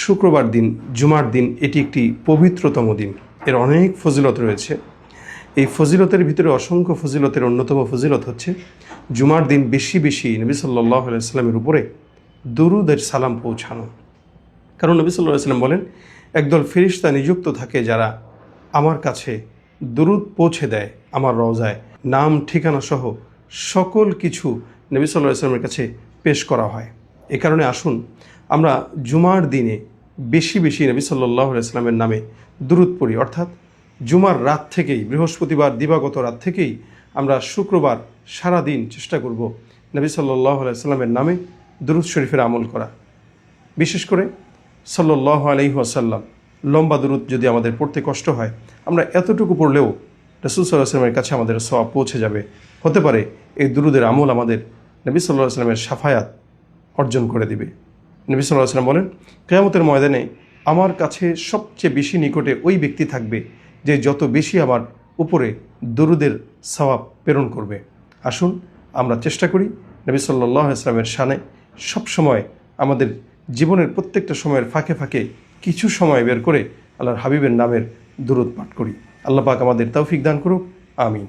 শুক্রবার দিন, জুমার দিন, এটি একটি পবিত্রতম দিন। এর অনেক ফজিলত রয়েছে। এই ফজিলতের ভিতরে অসংখ্য ফজিলতের অন্যতম ফজিলত হচ্ছে জুমার দিন বেশি বেশি নবী সাল্লাল্লাহু আলাইহি ওয়াসাল্লামের উপরে দুরূদের সালাম পৌঁছানো। কারণ নবী সাল্লাল্লাহু আলাইহি ওয়াসাল্লাম বলেন, একদল ফেরেশতা নিযুক্ত থাকে যারা আমার কাছে দুরূদ পৌঁছে দেয়, আমার রওজায় নাম ঠিকানা সহ সকল কিছু নবী সাল্লাল্লাহু আলাইহি ওয়াসাল্লামের কাছে পেশ করা হয়। এ কারণে আসুন আমরা জুমার দিনে বেশি বেশি নবী সাল্লাল্লাহু আলাইহি ওয়াসাল্লামের নামে দুরূদ পড়ি। অর্থাৎ জুমার রাত থেকেই, বৃহস্পতিবার দিবাগত রাত থেকেই আমরা শুক্রবার সারা দিন চেষ্টা করব নবী সাল্লাল্লাহু আলাইহি ওয়াসাল্লামের নামে দুরূদ শরীফের আমল করা। বিশেষ করে সাল্লাল্লাহু আলাইহি ওয়াসাল্লাম লম্বা দুরূদ যদি আমাদের পড়তে কষ্ট হয়, আমরা এতটুকু পড়লেও রাসূল সাল্লাল্লাহু আলাইহি ওয়াসাল্লামের কাছে আমাদের সওয়াব পৌঁছে যাবে। হতে পারে এই দুরূদের আমল আমাদের নবী সাল্লাল্লাহু আলাইহি ওয়াসাল্লামের শাফায়াত অর্জন করে দিবে। নবী সাল্লাল্লাহু আলাইহি ওয়াসাল্লাম বলেন, কিয়ামতের ময়দানে আমার কাছে সবচেয়ে বেশি নিকটে ওই ব্যক্তি থাকবে যে যত বেশি আমার উপরে দুরূদের সওয়াব প্রেরণ করবে। আসুন আমরা চেষ্টা করি নবী সাল্লাল্লাহু আলাইহি ওয়াসাল্লামের শানে সবসময় আমাদের জীবনের প্রত্যেকটা সময়ের ফাঁকে ফাঁকে কিছু সময় বের করে আল্লাহর হাবিবের নামের দুরূদ পাঠ করি। আল্লাহ পাক আমাদের তৌফিক দান করুক। আমিন।